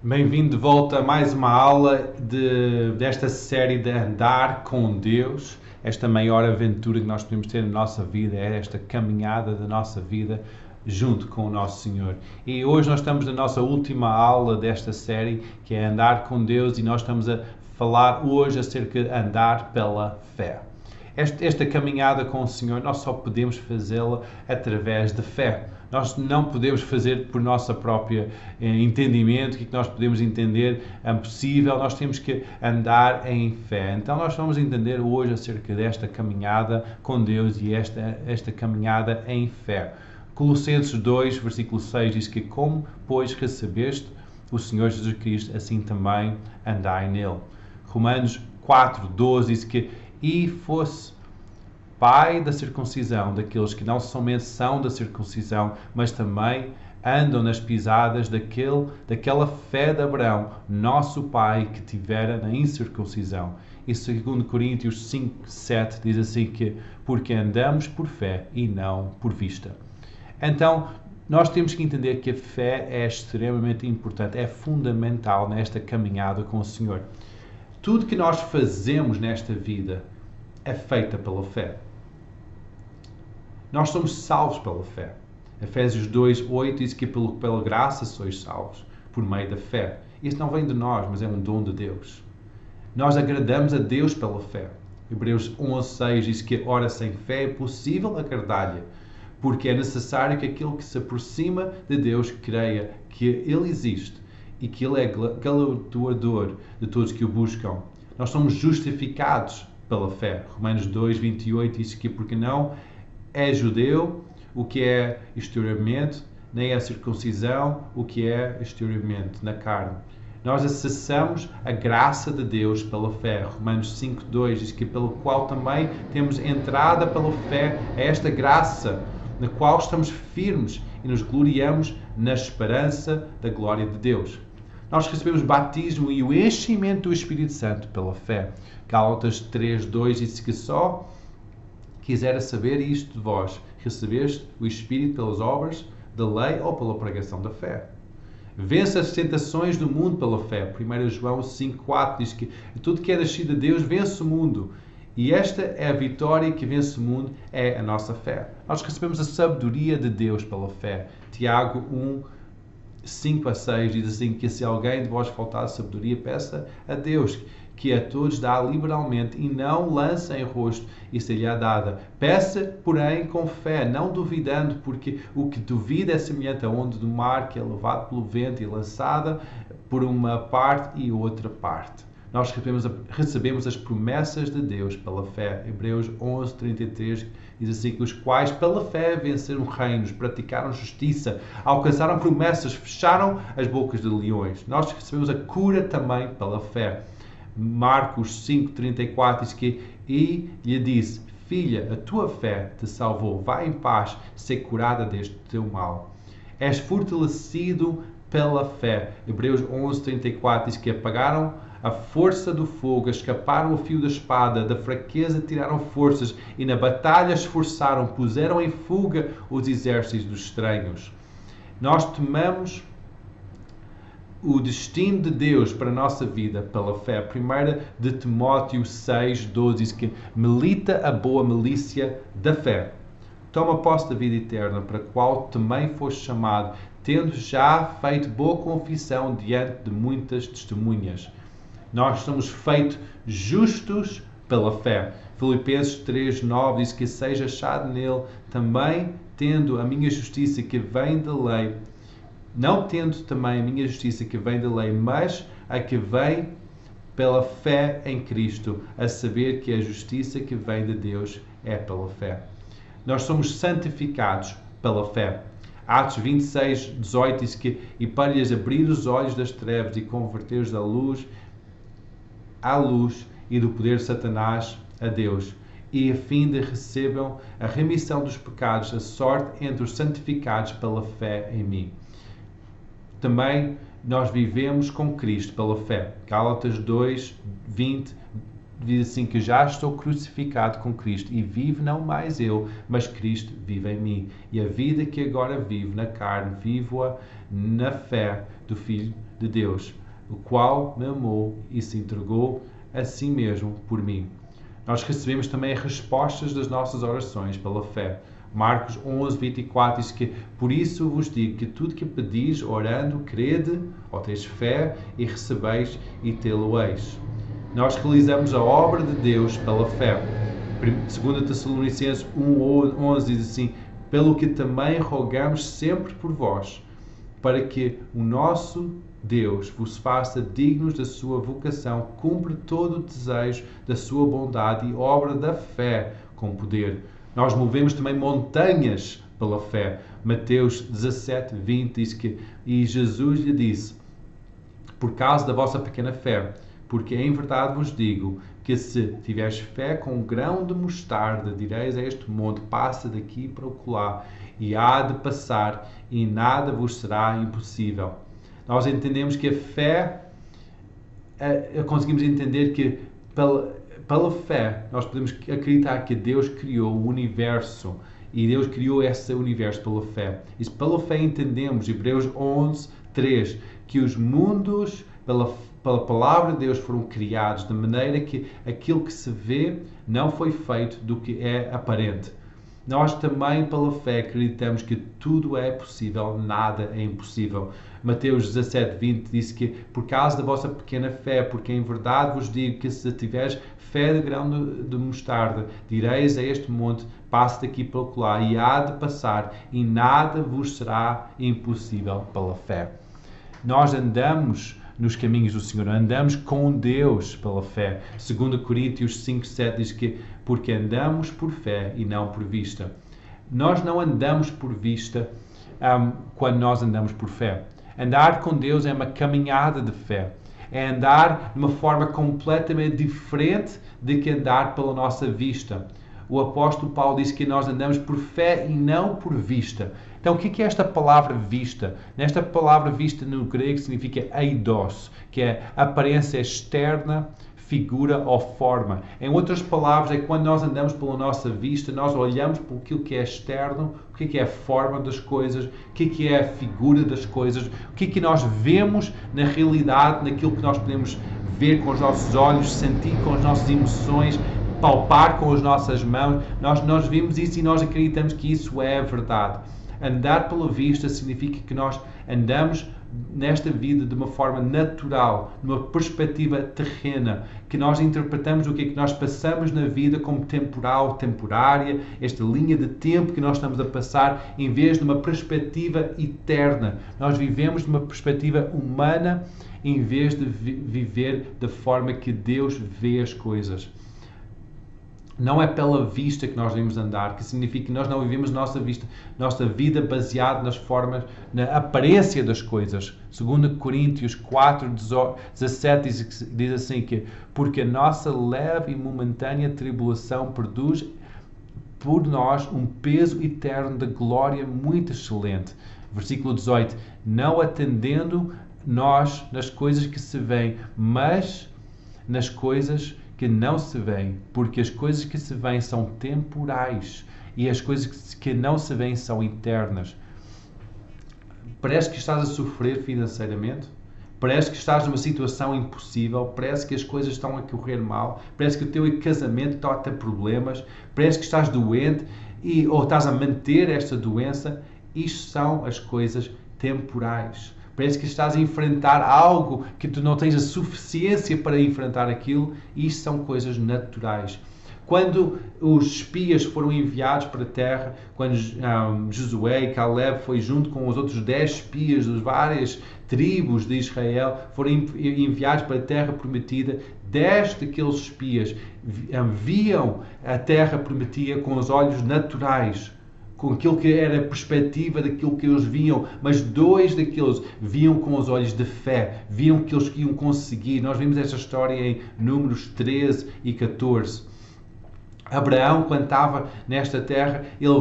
Bem-vindo de volta a mais uma aula desta série de Andar com Deus. Esta maior aventura que nós podemos ter na nossa vida é esta caminhada da nossa vida junto com o nosso Senhor. E hoje nós estamos na nossa última aula desta série, que é Andar com Deus, e nós estamos a falar hoje acerca de andar pela fé. Esta caminhada com o Senhor, nós só podemos fazê-la através de fé. Nós não podemos fazer por nossa própria entendimento, o que nós podemos entender é possível, nós temos que andar em fé. Então nós vamos entender hoje acerca desta caminhada com Deus e esta caminhada em fé. Colossenses 2, versículo 6 diz que como, pois, recebeste o Senhor Jesus Cristo, assim também andai nele. Romanos 4, 12 diz que e fosse pai da circuncisão, daqueles que não somente são da circuncisão, mas também andam nas pisadas daquela fé de Abraão, nosso pai, que tivera na incircuncisão. E 2 Coríntios 5, 7 diz assim que, porque andamos por fé e não por vista. Então, nós temos que entender que a fé é extremamente importante, é fundamental nesta caminhada com o Senhor. Tudo que nós fazemos nesta vida é feita pela fé. Nós somos salvos pela fé. Efésios 2, 8 diz que pela graça sois salvos, por meio da fé. Isso não vem de nós, mas é um dom de Deus. Nós agradamos a Deus pela fé. Hebreus 11, 6 diz que, ora, sem fé é possível agradar-lhe, porque é necessário que aquele que se aproxima de Deus creia que Ele existe e que Ele é galardoador de todos que o buscam. Nós somos justificados pela fé. Romanos 2, 28 diz que porque não é judeu o que é exteriormente, nem é circuncisão o que é exteriormente, na carne. Nós acessamos a graça de Deus pela fé. Romanos 5, 2 diz que pelo qual também temos entrada pela fé a esta graça, na qual estamos firmes e nos gloriamos na esperança da glória de Deus. Nós recebemos batismo e o enchimento do Espírito Santo pela fé. Gálatas 3, 2 diz que só quisera saber isto de vós, recebeste o Espírito pelas obras da lei ou pela pregação da fé. Vence as tentações do mundo pela fé. 1 João 5, 4 diz que tudo que é nascido de Deus vence o mundo. E esta é a vitória que vence o mundo, é a nossa fé. Nós recebemos a sabedoria de Deus pela fé. Tiago 1, 5 a 6 diz assim que se alguém de vós faltar sabedoria, peça a Deus, que a todos dá liberalmente e não lança em rosto e se-lhe-á dada. Peça, porém, com fé, não duvidando, porque o que duvida é semelhante à onda do mar, que é levado pelo vento e lançada por uma parte e outra parte. Nós recebemos as promessas de Deus pela fé. Hebreus 11, 33 diz assim que os quais pela fé venceram reinos, praticaram justiça, alcançaram promessas, fecharam as bocas de leões. Nós recebemos a cura também pela fé. Marcos 5, 34 diz que e lhe disse, filha, a tua fé te salvou, vai em paz, ser curada deste teu mal. És fortalecido pela fé. Hebreus 11, 34 diz que apagaram a força do fogo, escaparam o fio da espada, da fraqueza tiraram forças e na batalha esforçaram, puseram em fuga os exércitos dos estranhos. Nós tomamos o destino de Deus para a nossa vida pela fé. 1 de Timóteo 6, 12 diz que milita a boa milícia da fé. Toma posse da vida eterna, para a qual também foste chamado, tendo já feito boa confissão diante de muitas testemunhas. Nós somos feitos justos pela fé. Filipenses 3, 9 diz que seja achado nele também, tendo a minha justiça que vem da lei, não tendo também a minha justiça que vem da lei, mas a que vem pela fé em Cristo, a saber que a justiça que vem de Deus é pela fé. Nós somos santificados pela fé. Atos 26, 18 diz que e para lhes abrir os olhos das trevas e converter-os à luz e do poder de Satanás a Deus, e a fim de recebam a remissão dos pecados, a sorte entre os santificados pela fé em mim. Também nós vivemos com Cristo pela fé. Gálatas 2, 20 diz assim que já estou crucificado com Cristo e vivo não mais eu, mas Cristo vive em mim. E a vida que agora vivo na carne, vivo-a na fé do Filho de Deus, o qual me amou e se entregou a si mesmo por mim. Nós recebemos também respostas das nossas orações pela fé. Marcos 11, 24 diz que, por isso vos digo que tudo que pedis orando, crede, ou tens fé, e recebeis e tê-lo-eis. Nós realizamos a obra de Deus pela fé. 2 Tessalonicenses 1:11 diz assim: pelo que também rogamos sempre por vós, para que o nosso Deus vos faça dignos da sua vocação, cumpre todo o desejo da sua bondade e obra da fé com poder. Nós movemos também montanhas pela fé. Mateus 17, 20 diz que, e Jesus lhe disse, por causa da vossa pequena fé, porque em verdade vos digo que se tiveres fé com um grão de mostarda, direis a este monte, passa daqui para acolá, e há de passar, e nada vos será impossível. Nós entendemos que a fé, conseguimos entender que pela fé nós podemos acreditar que Deus criou o universo, e Deus criou esse universo pela fé. E pela fé entendemos, Hebreus 11, 3, que os mundos pela palavra de Deus foram criados de maneira que aquilo que se vê não foi feito do que é aparente. Nós também pela fé acreditamos que tudo é possível, nada é impossível. Mateus 17, 20 diz que por causa da vossa pequena fé, porque em verdade vos digo que se tiveres fé de grão de mostarda, direis a este monte, passe daqui para lá, e há de passar, e nada vos será impossível pela fé. Nós andamos nos caminhos do Senhor, andamos com Deus pela fé. 2 Coríntios 5, 7 diz que porque andamos por fé e não por vista. Nós não andamos por vista quando nós andamos por fé. Andar com Deus é uma caminhada de fé. É andar de uma forma completamente diferente de que andar pela nossa vista. O apóstolo Paulo diz que nós andamos por fé e não por vista. Então, o que é esta palavra vista? Nesta palavra vista no grego significa eidos, que é aparência externa, figura ou forma. Em outras palavras, é quando nós andamos pela nossa vista, nós olhamos para aquilo que é externo, o que é a forma das coisas, o que é a figura das coisas, o que nós vemos na realidade, naquilo que nós podemos ver com os nossos olhos, sentir com as nossas emoções, palpar com as nossas mãos. Nós vimos isso e nós acreditamos que isso é a verdade. Andar pela vista significa que nós andamos nesta vida de uma forma natural, numa perspectiva terrena, que nós interpretamos o que é que nós passamos na vida como temporal, temporária, esta linha de tempo que nós estamos a passar, em vez de uma perspectiva eterna. Nós vivemos de uma perspectiva humana, em vez de viver da forma que Deus vê as coisas. Não é pela vista que nós devemos andar, que significa que nós não vivemos nossa vida baseada nas formas, na aparência das coisas. 2 Coríntios 4, 17 diz assim que porque a nossa leve e momentânea tribulação produz por nós um peso eterno de glória muito excelente. Versículo 18, não atendendo nós nas coisas que se veem, mas nas coisas que não se veem, porque as coisas que se veem são temporais e as coisas que não se veem são eternas. Parece que estás a sofrer financeiramente, parece que estás numa situação impossível, parece que as coisas estão a correr mal, parece que o teu casamento está a ter problemas, parece que estás doente ou estás a manter esta doença. Isto são as coisas temporais. Parece que estás a enfrentar algo que tu não tens a suficiência para enfrentar aquilo. Isto são coisas naturais. Quando os espias foram enviados para a terra, quando Josué e Caleb foi junto com os outros 10 espias das várias tribos de Israel, foram enviados para a terra prometida, 10 daqueles espias viam a terra prometida com os olhos naturais, com aquilo que era a perspectiva daquilo que eles viam, mas 2 daqueles viam com os olhos de fé, viam que eles iam conseguir. Nós vimos esta história em Números 13 e 14. Abraão, quando estava nesta terra, ele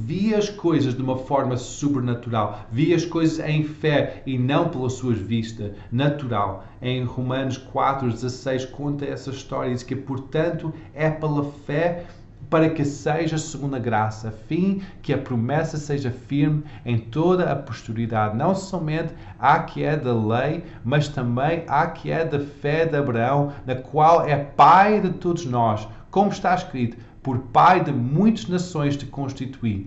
via as coisas de uma forma sobrenatural, via as coisas em fé e não pela sua vista natural. Em Romanos 4:16 conta essa história, diz que, portanto, é pela fé para que seja segundo a graça, a fim que a promessa seja firme em toda a posteridade, não somente à que é da lei, mas também à que é da fé de Abraão, na qual é pai de todos nós, como está escrito, por pai de muitas nações te constituí,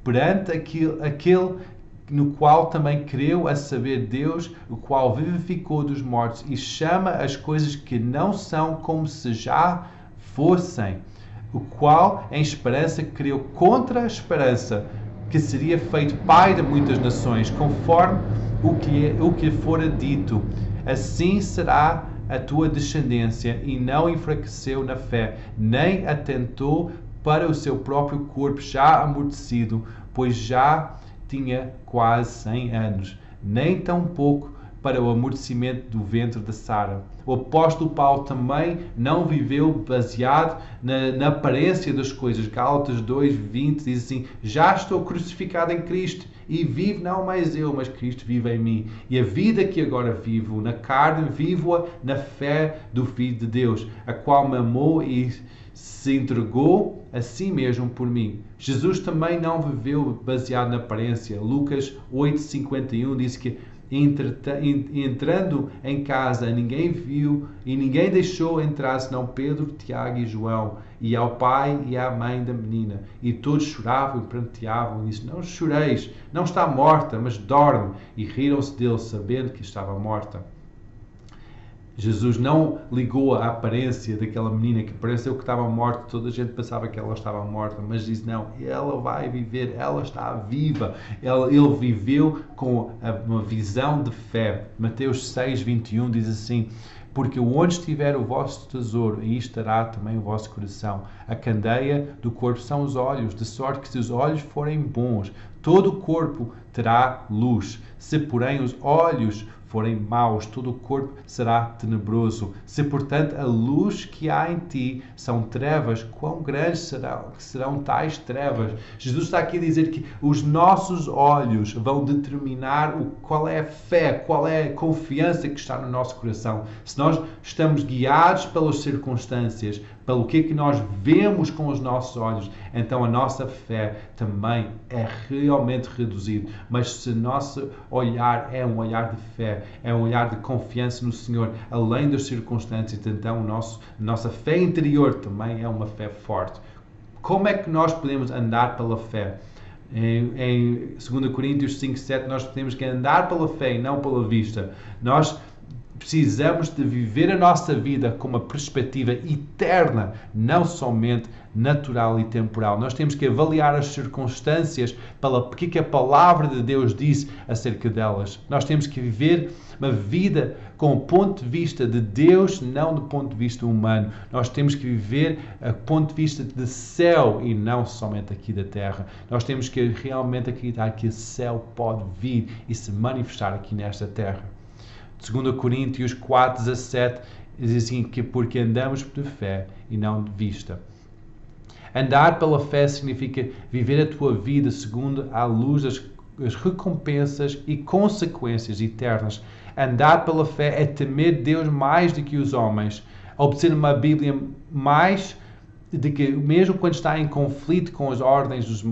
perante aquele no qual também creu, a saber Deus, o qual vivificou dos mortos e chama as coisas que não são como se já fossem, o qual em esperança creu contra a esperança, que seria feito pai de muitas nações, conforme o que fora dito, assim será a tua descendência, e não enfraqueceu na fé, nem atentou para o seu próprio corpo já amortecido, pois já tinha quase 100 anos, nem tampouco para o amortecimento do ventre de Sara. O apóstolo Paulo também não viveu baseado na aparência das coisas. Gálatas 2:20 diz assim: já estou crucificado em Cristo, e vivo não mais eu, mas Cristo vive em mim. E a vida que agora vivo na carne, vivo-a na fé do Filho de Deus, a qual me amou e se entregou a si mesmo por mim. Jesus também não viveu baseado na aparência. Lucas 8:51 diz que entrando em casa, ninguém viu e ninguém deixou entrar senão Pedro, Tiago e João, e ao pai e à mãe da menina. E todos choravam e pranteavam e disseram: não choreis, não está morta, mas dorme. E riram-se dele, sabendo que estava morta. Jesus não ligou a aparência daquela menina que pareceu que estava morta, toda a gente pensava que ela estava morta, mas diz: não, ela vai viver, ela está viva. Ele viveu com uma visão de fé. Mateus 6:21 diz assim: porque onde estiver o vosso tesouro, aí estará também o vosso coração. A candeia do corpo são os olhos, de sorte que se os olhos forem bons, todo o corpo terá luz. Se, porém, os olhos forem maus, todo o corpo será tenebroso. Se, portanto, a luz que há em ti são trevas, quão grandes serão tais trevas? Jesus está aqui a dizer que os nossos olhos vão determinar qual é a fé, qual é a confiança que está no nosso coração. Se nós estamos guiados pelas circunstâncias, pelo que nós vemos com os nossos olhos, então a nossa fé também é realmente reduzida. Mas se nosso olhar é um olhar de fé, é um olhar de confiança no Senhor, além das circunstâncias, então nossa fé interior também é uma fé forte. Como é que nós podemos andar pela fé? Em 2 Coríntios 5:7 nós temos que andar pela fé e não pela vista. Nós precisamos de viver a nossa vida com uma perspectiva eterna, não somente natural e temporal. Nós temos que avaliar as circunstâncias pelo que a palavra de Deus diz acerca delas. Nós temos que viver uma vida com o ponto de vista de Deus, não do ponto de vista humano. Nós temos que viver a ponto de vista de céu e não somente aqui da terra. Nós temos que realmente acreditar que o céu pode vir e se manifestar aqui nesta terra. 2 Coríntios 4:17 diz assim, que porque andamos de fé e não de vista. Andar pela fé significa viver a tua vida segundo a luz das recompensas e consequências eternas. Andar pela fé é temer Deus mais do que os homens, obedecer uma Bíblia mais de que, mesmo quando está em conflito com as ordens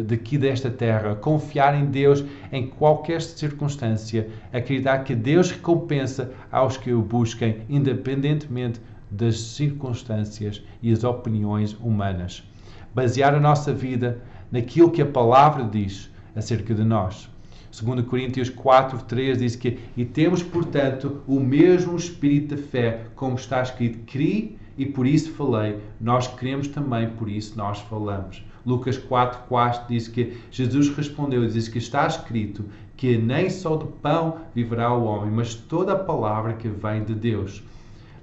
daqui desta terra, confiar em Deus em qualquer circunstância, acreditar que Deus recompensa aos que o busquem, independentemente das circunstâncias e as opiniões humanas. Basear a nossa vida naquilo que a palavra diz acerca de nós. 2 Coríntios 4:3 diz que: e temos, portanto, o mesmo espírito de fé, como está escrito: criei e por isso falei. Nós cremos também, por isso nós falamos. Lucas 4:4 diz que Jesus respondeu e diz que está escrito que nem só de pão viverá o homem, mas toda a palavra que vem de Deus.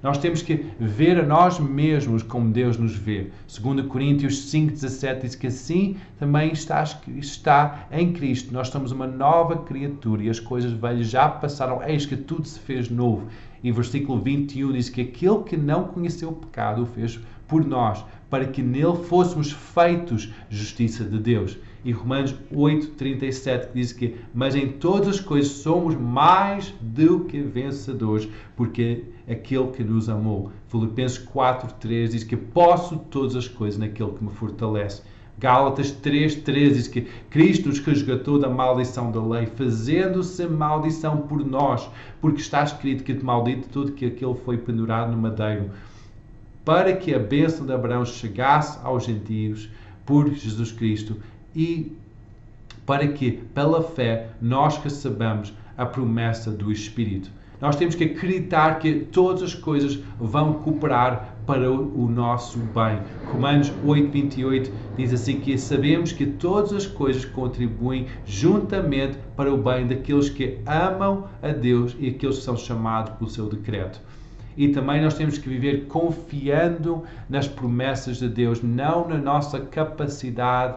Nós temos que ver a nós mesmos como Deus nos vê. 2 Coríntios 5:17 diz que assim também está em Cristo. Nós somos uma nova criatura e as coisas velhas já passaram, eis que tudo se fez novo. E versículo 21 diz que aquele que não conheceu o pecado o fez por nós, para que nele fôssemos feitos justiça de Deus. E Romanos 8:37 diz que, mas em todas as coisas somos mais do que vencedores, porque aquele que nos amou. Filipenses 4:3 diz que posso todas as coisas naquele que me fortalece. Gálatas 3:13 diz que Cristo nos resgatou da maldição da lei, fazendo-se maldição por nós, porque está escrito que maldito tudo que aquele foi pendurado no madeiro, para que a bênção de Abraão chegasse aos gentios por Jesus Cristo e para que, pela fé, nós recebamos a promessa do Espírito. Nós temos que acreditar que todas as coisas vão cooperar para o nosso bem. Romanos 8:28 diz assim que sabemos que todas as coisas contribuem juntamente para o bem daqueles que amam a Deus e aqueles que são chamados pelo seu decreto. E também nós temos que viver confiando nas promessas de Deus, não na nossa capacidade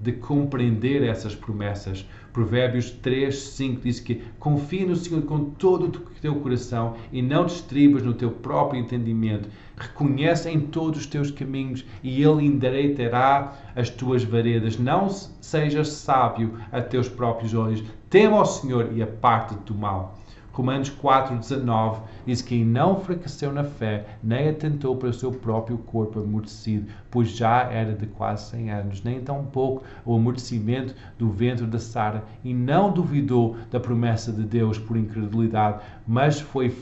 de compreender essas promessas. Provérbios 3:5 diz que confia no Senhor com todo o teu coração e não te estribas no teu próprio entendimento. Reconhece em todos os teus caminhos e Ele endireitará as tuas veredas. Não sejas sábio a teus próprios olhos. Tema ao Senhor e aparte-te do mal. Romanos 4:19 diz que não fracasseu na fé, nem atentou para o seu próprio corpo amortecido, pois já era de quase 100 anos, nem tampouco o amortecimento do ventre de Sara, e não duvidou da promessa de Deus por incredulidade, mas foi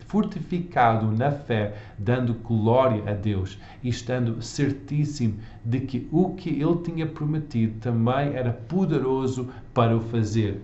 fortificado na fé, dando glória a Deus, e estando certíssimo de que o que ele tinha prometido também era poderoso para o fazer.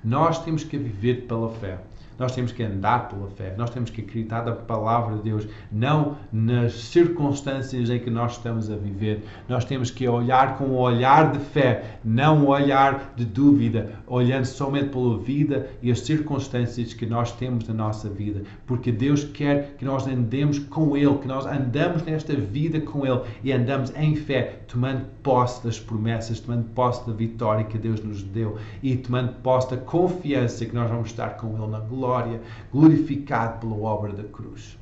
Nós temos que viver pela fé. Nós temos que andar pela fé. Nós temos que acreditar na palavra de Deus, não nas circunstâncias em que nós estamos a viver. Nós temos que olhar com um olhar de fé, não um olhar de dúvida, olhando somente pela vida e as circunstâncias que nós temos na nossa vida. Porque Deus quer que nós andemos com Ele, que nós andamos nesta vida com Ele e andamos em fé, tomando posse das promessas, tomando posse da vitória que Deus nos deu e tomando posse da confiança que nós vamos estar com Ele na glória, glorificado pela obra da cruz.